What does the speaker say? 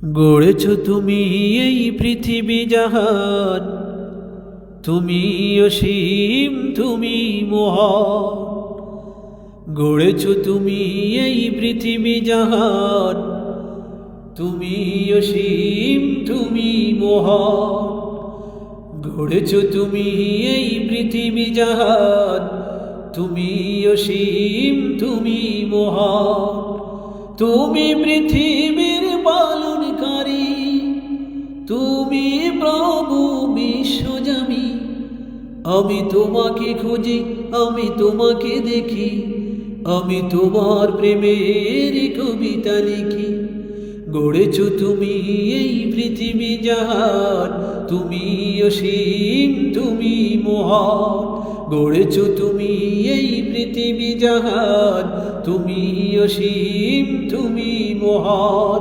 গড়েছ তুমি এই পৃথিবী জাহান, তুমি অসীম তুমি মহান। গড়েছ তুমি এই পৃথিবী জাহান, তুমি অসীম তুমি মহান। গড়েছ তুমি এই পৃথিবী জাহান, তুমি অসীম তুমি মহান। তুমি পৃথিবীর পালনকারী, তুমি প্রভু বিশ্বজামি। আমি তোমাকে খুঁজি, আমি তোমাকে দেখি, আমি তোমার প্রেমের কবিতা লিখি। গড়েছ তুমি এই পৃথিবী জাহান, তুমি অসীম তুমি মহান। গড়েছ তুমি এই পৃথিবী জাহান, তুমি অসীম তুমি মহান।